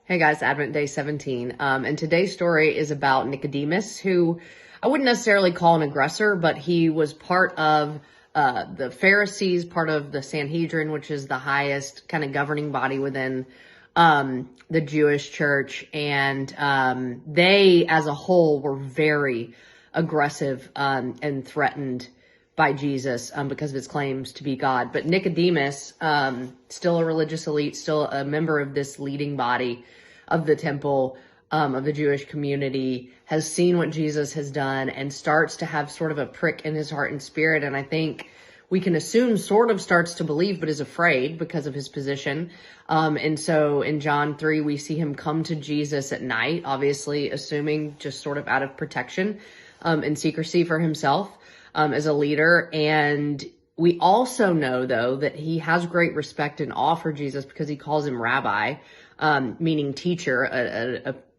Hey guys, Advent Day 17. And today's story is about Nicodemus, who I wouldn't necessarily call an aggressor, but he was part of the Pharisees, part of the Sanhedrin, which is the highest kind of governing body within the Jewish church. And they, as a whole, were very aggressive and threatened by Jesus because of his claims to be God. But Nicodemus, still a religious elite, still a member of this leading body of the temple, of the Jewish community, has seen what Jesus has done and starts to have sort of a prick in his heart and spirit. And I think we can assume sort of starts to believe, but is afraid because of his position. And so in John 3, we see him come to Jesus at night, obviously assuming just sort of out of protection and secrecy for himself as a leader. And we also know, though, that he has great respect and awe for Jesus because he calls him rabbi, meaning teacher,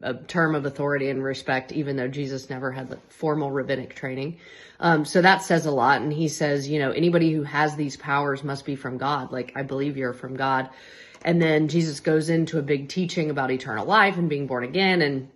a term of authority and respect, even though Jesus never had formal rabbinic training. So that says a lot. And he says, anybody who has these powers must be from God. Like, I believe you're from God. And then Jesus goes into a big teaching about eternal life and being born again.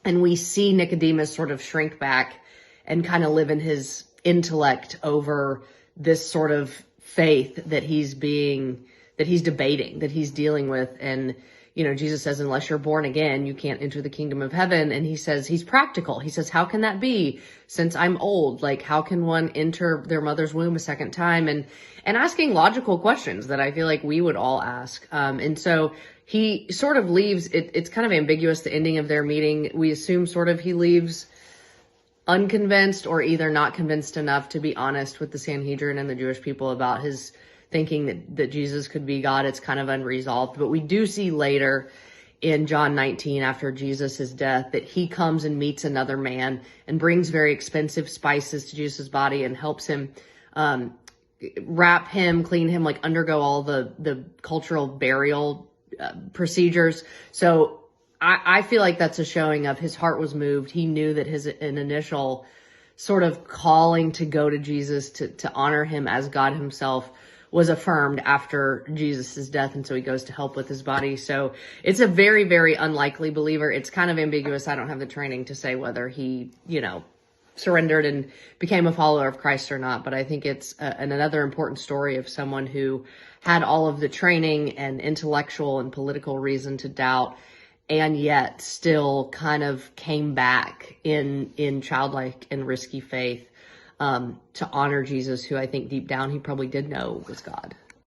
And we see Nicodemus sort of shrink back and kind of live in his intellect over this sort of faith that he's debating, that he's dealing with. And, Jesus says, unless you're born again, you can't enter the kingdom of heaven. And he says, he's practical. He says, how can that be? Since I'm old, like, how can one enter their mother's womb a second time? And asking logical questions that I feel like we would all ask. And so he sort of leaves, it's kind of ambiguous, the ending of their meeting. We assume sort of he leaves unconvinced or either not convinced enough to be honest with the Sanhedrin and the Jewish people about his thinking that Jesus could be God. It's kind of unresolved. But we do see later in John 19, after Jesus' death, that he comes and meets another man and brings very expensive spices to Jesus' body and helps him wrap him, clean him, like undergo all the cultural burial procedures. So I feel like that's a showing of his heart was moved. He knew that an initial sort of calling to go to Jesus, to honor him as God himself, was affirmed after Jesus' death. And so he goes to help with his body. So it's a very, very unlikely believer. It's kind of ambiguous. I don't have the training to say whether he, surrendered and became a follower of Christ or not. But I think it's another important story of someone who had all of the training and intellectual and political reason to doubt, and yet still kind of came back in childlike and risky faith to honor Jesus, who I think deep down he probably did know was God.